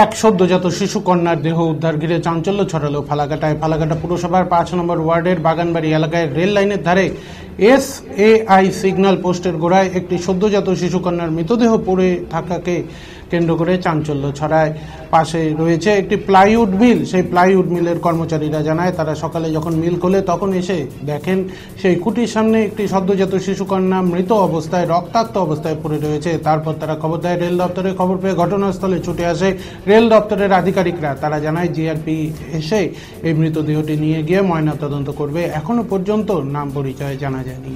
এক সদ্যজাত শিশু কন্যার দেহ উদ্ধার ঘিরে চাঞ্চল্য ছড়ালো ফালাকাটায়। ফালাকাটা পুরসভার ৫ নম্বর ওয়ার্ডের বাগানবাড়ি এলাকায় রেল লাইনের ধারে SAI সিগন্যাল পোস্টের গোড়ায় একটি সদ্যজাত শিশু কন্যার মৃতদেহ পড়ে থাকাকে কেন্দ্র করে চাঞ্চল্য ছড়ায়। পাশে রয়েছে একটি প্লাইউড মিল। সেই প্লাইউড মিলের কর্মচারীরা জানায়, তারা সকালে যখন মিল খোলে তখন এসে দেখেন সেই খুঁটির সামনে একটি সদ্যজাত শিশুকন্যা মৃত অবস্থায়, রক্তাক্ত অবস্থায় পড়ে রয়েছে। তারপর তারা খবর দেয় রেল দপ্তরে। খবর পেয়ে ঘটনাস্থলে ছুটে আসে রেল দপ্তরের আধিকারিকরা। তারা জানায় জিআরপি এসে এই মৃতদেহটি নিয়ে গিয়ে ময়নাতদন্ত করবে। এখনো পর্যন্ত নাম পরিচয় জানা যায়নি।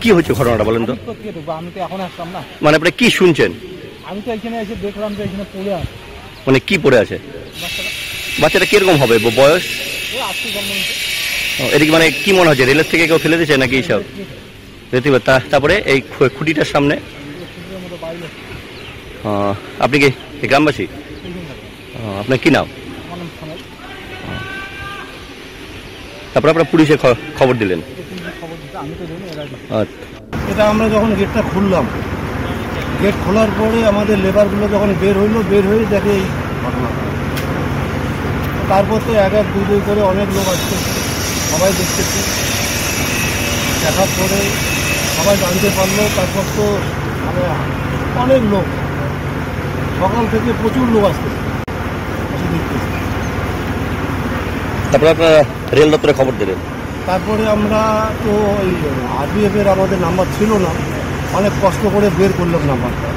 কি হচ্ছে ঘটনাটা বলেন তো? আমি তো এখন আসলাম না। মানে আপনি কি শুনছেন? আমি তো এখানে এসে দেখলাম যে এখানে পড়ে আছে। মানে কি পড়ে আছে? বাচ্চাটা কিরকম হবে বয়স? এটা কি মানে কি মনে হচ্ছে রেলের থেকে কেউ ফেলে দিয়েছে নাকি সব? তারপরে এই খুঁটিটার সামনে আপনি কি গ্রামবাসী? আপনার কি নাম? তারপরে আপনারা পুলিশে খবর দিলেন? এটা আমরা যখন গেটটা খুললাম, গেট খোলার পরে আমাদের লেবারগুলো যখন বের হয়ে দেখে এই ঘটনা। তারপর তো এক দুই করে অনেক লোক আসছে, সবাই দেখতেছে। দেখার পরে সবাই জানতে পারলো। তারপর তো মানে অনেক লোক, সকাল থেকে প্রচুর লোক আসতেছে, দেখতেছে। তারপরে আপনারা রেল দপ্তরে খবর দিলেন? তারপরে আমরা তো ওই RBF এর আমাদের নাম্বার ছিল না, অনেক কষ্ট করে বের করলাম নাম্বারটা।